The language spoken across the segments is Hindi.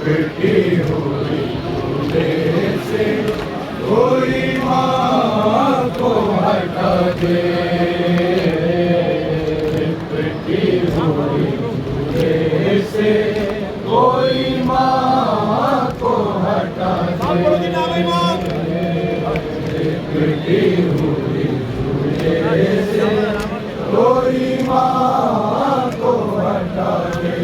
लिपटी हुई झूले से कोई माँ को हटा दे, लिपटी हुई झूले से कोई माँ को हटा दे, लिपटी हुई झूले से कोई माँ को हटा दे,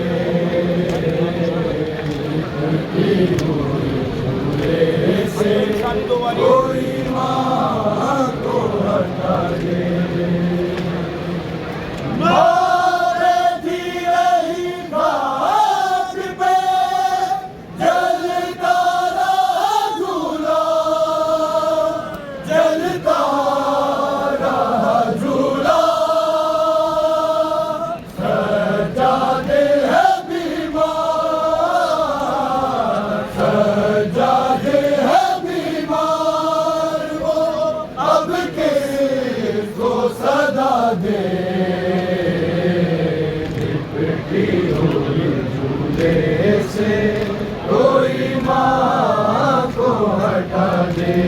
लिपटी हुई झूले से कोई माँ को हटा दे। मारे धीरे ही घाट पे जलता रहा झूला, जलता रहा झूला, सजादे है बीमार, सजादे है बीमार, वो अब किसको सदा दे, लिपटी हुई झूले से कोई माँ को हटा दे।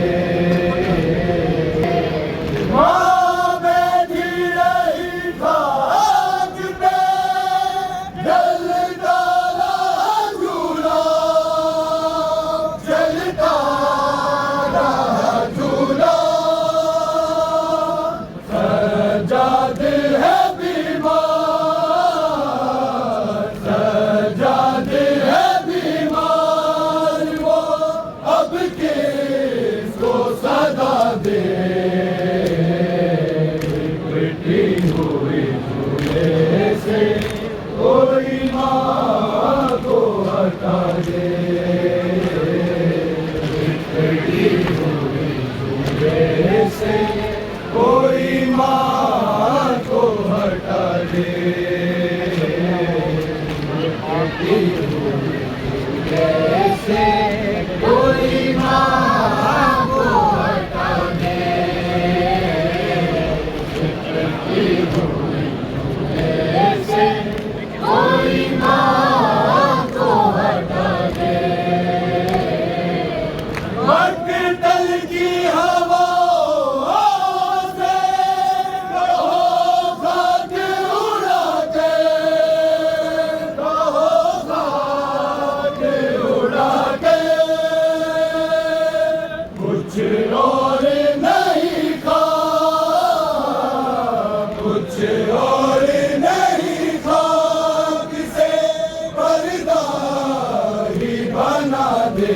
माँ बैठी रही घाट पे जलता रहा झूला, जलता रहा झूला, सजादे है बीमार, सजादे है बीमार, वो अब किसको सदा दे, लिपटी हुई झूले से कोई माँ को हटा दे, लिपटी हुई झूले से कोई माँ को हटा दे, लिपटी हुई झूले से कोई माँ को हटा दे, लिपटी हुई झूले से कोई माँ को हटा दे। मक्तल की हवा से कहो खाक उड़ा के, कहो खाक उड़ा के, कुछ और नहीं खा, कुछ और नहीं खा, किसे पर्दा ही बना दे,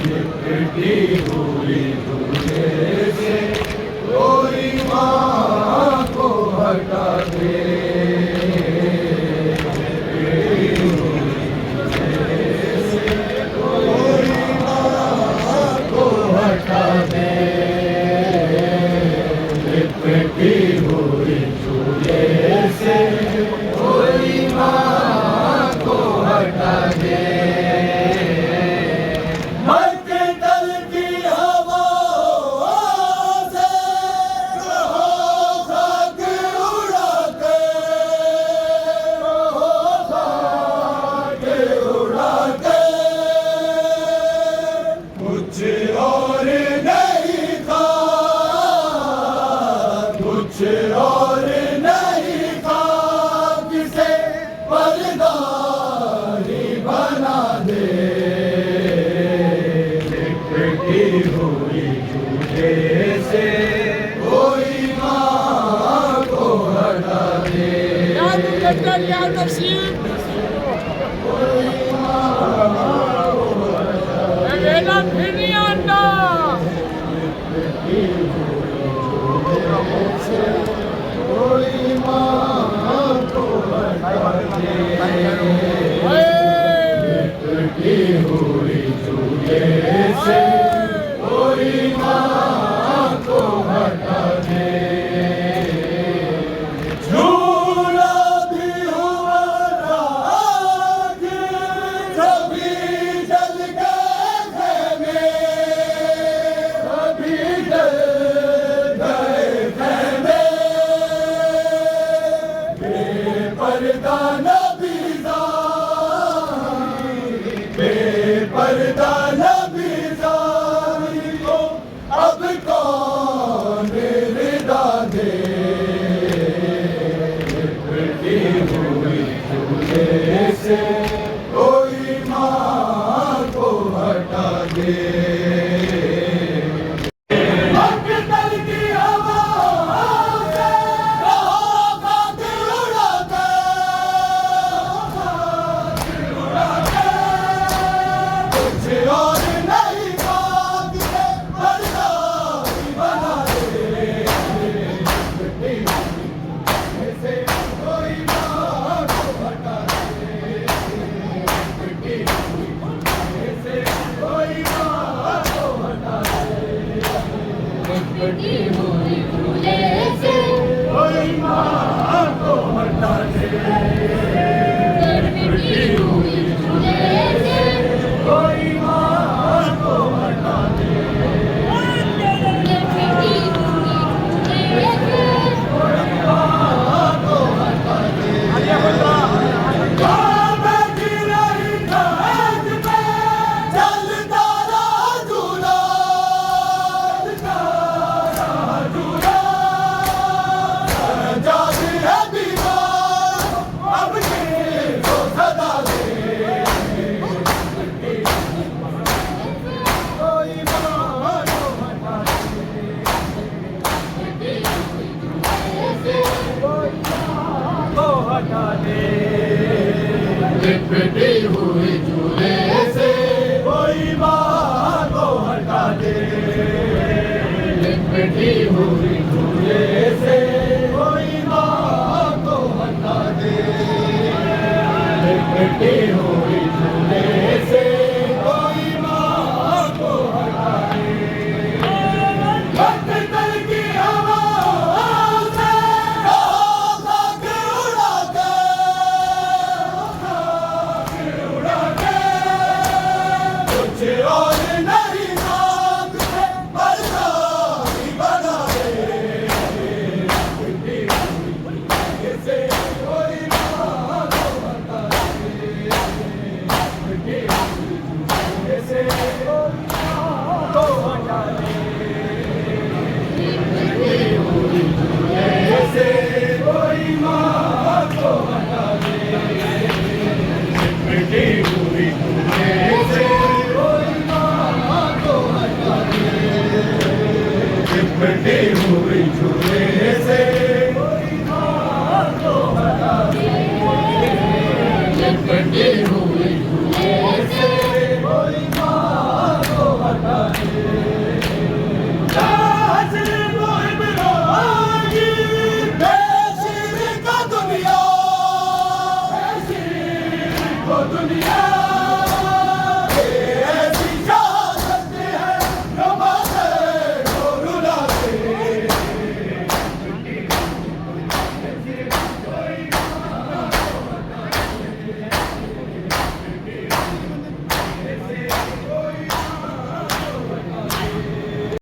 लिपटी हुई झूले से कोई माँ को हटा दे, लिपटी हुई झूले से कोई माँ को हटा दे, लिपटी हुई झूले से कोई माँ को हटा दे। मक्तल की हवा से कहो खाक उड़ा के, कहो खाक उड़ा के, कुछ और नहीं खा, कुछ और नहीं खा, किसे पर्दा ही बना दे, लिपटी हुई झूले से कोई माँ को हटा दे, कोई माँ को हटा दे, लिपटी हुई झूले से कोई माँ को हटा दे, लिपटी हुई झूले से कोई माँ को हटा दे। झूला भी हुआ राग, सभी जल गए खेमे, सभी जल गए खेमे, बेपर्दा नबी लिपटी हुई झूले से कोई माँ को हटा दे, लिपटी हुई झूले से कोई माँ को हटा दे, लिपटी हुई झूले से कोई माँ को हटा दे। भटकल की हवाओं से खाक उड़ा के कुछ और नहीं नाक से बरसाती बना दे, लिपटी हुई झूले से कोई माँ को हटा दे, लिपटी हुई झूले से कोई माँ को हटा दे, लिपटी हुई झूले से कोई माँ को हटा दे, लिपटी हुई झूले से कोई माँ को हटा दे, लिपटी हुई झूले से कोई माँ को हटा दे, लिपटी हुई झूले से कोई माँ को हटा दे। नाज़िर को इब्राहिम बेशिर को दुनिया, बेशिर को दुनिया